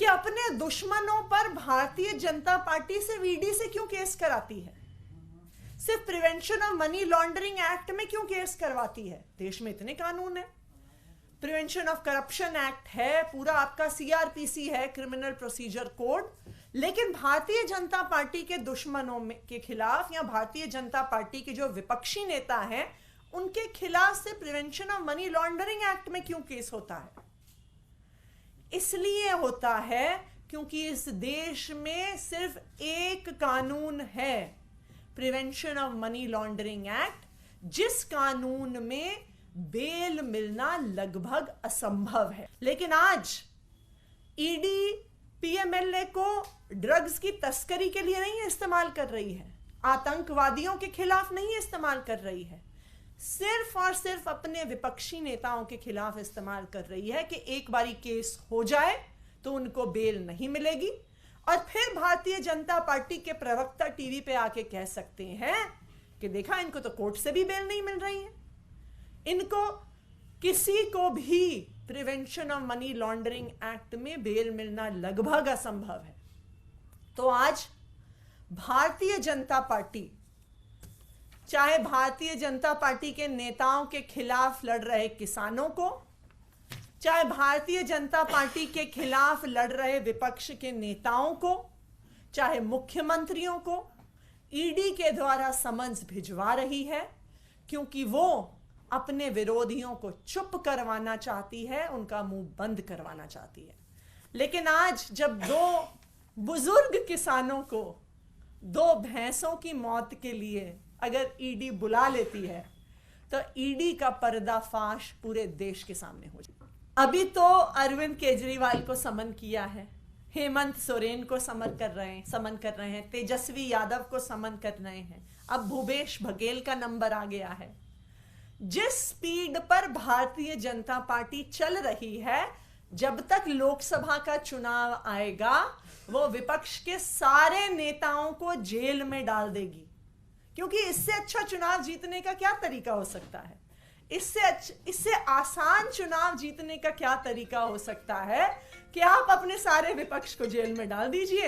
कि अपने दुश्मनों पर भारतीय जनता पार्टी सिर्फ ईडी से क्यों केस कराती है, सिर्फ prevention of money laundering act में क्यों केस करवाती है। देश में इतने कानून है, प्रिवेंशन ऑफ करप्शन एक्ट है, पूरा आपका सीआरपीसी है, क्रिमिनल प्रोसीजर कोड, लेकिन भारतीय जनता पार्टी के दुश्मनों के खिलाफ या भारतीय जनता पार्टी के जो विपक्षी नेता हैं उनके खिलाफ से prevention of money laundering act में क्यों केस होता है। इसलिए होता है क्योंकि इस देश में सिर्फ एक कानून है, prevention of money laundering act, जिस कानून में बेल मिलना लगभग असंभव है। लेकिन आज ईडी पीएमएलए को ड्रग्स की तस्करी के लिए नहीं इस्तेमाल कर रही है, आतंकवादियों के खिलाफ नहीं इस्तेमाल कर रही है, सिर्फ और सिर्फ अपने विपक्षी नेताओं के खिलाफ इस्तेमाल कर रही है कि एक बारी केस हो जाए तो उनको बेल नहीं मिलेगी और फिर भारतीय जनता पार्टी के प्रवक्ता टीवी पे आके कह सकते हैं कि देखा, इनको तो कोर्ट से भी बेल नहीं मिल रही है, इनको किसी को भी prevention of money laundering act में बेल मिलना लगभग असंभव है। तो आज भारतीय जनता पार्टी, चाहे भारतीय जनता पार्टी के नेताओं के खिलाफ लड़ रहे किसानों को, चाहे भारतीय जनता पार्टी के खिलाफ लड़ रहे विपक्ष के नेताओं को, चाहे मुख्यमंत्रियों को, ईडी के द्वारा समन्स भिजवा रही है क्योंकि वो अपने विरोधियों को चुप करवाना चाहती है, उनका मुंह बंद करवाना चाहती है। लेकिन आज जब दो बुजुर्ग किसानों को 2 भैंसों की मौत के लिए अगर ईडी बुला लेती है तो ईडी का पर्दाफाश पूरे देश के सामने हो जाए। अभी तो अरविंद केजरीवाल को समन किया है, हेमंत सोरेन को समन कर रहे हैं, तेजस्वी यादव को समन कर रहे हैं, अब भूपेश बघेल का नंबर आ गया है। जिस स्पीड पर भारतीय जनता पार्टी चल रही है, जब तक लोकसभा का चुनाव आएगा वो विपक्ष के सारे नेताओं को जेल में डाल देगी, क्योंकि इससे अच्छा चुनाव जीतने का क्या तरीका हो सकता है, इससे आसान चुनाव जीतने का क्या तरीका हो सकता है कि आप अपने सारे विपक्ष को जेल में डाल दीजिए।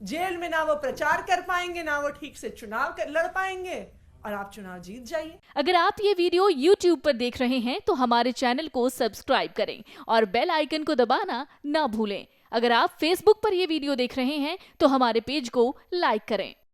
जेल में ना वो प्रचार कर पाएंगे, ना वो ठीक से चुनाव लड़ पाएंगे और आप चुनाव जीत जाइए। अगर आप ये वीडियो YouTube पर देख रहे हैं तो हमारे चैनल को सब्सक्राइब करें और बेल आइकन को दबाना ना भूलें। अगर आप Facebook पर ये वीडियो देख रहे हैं तो हमारे पेज को लाइक करें।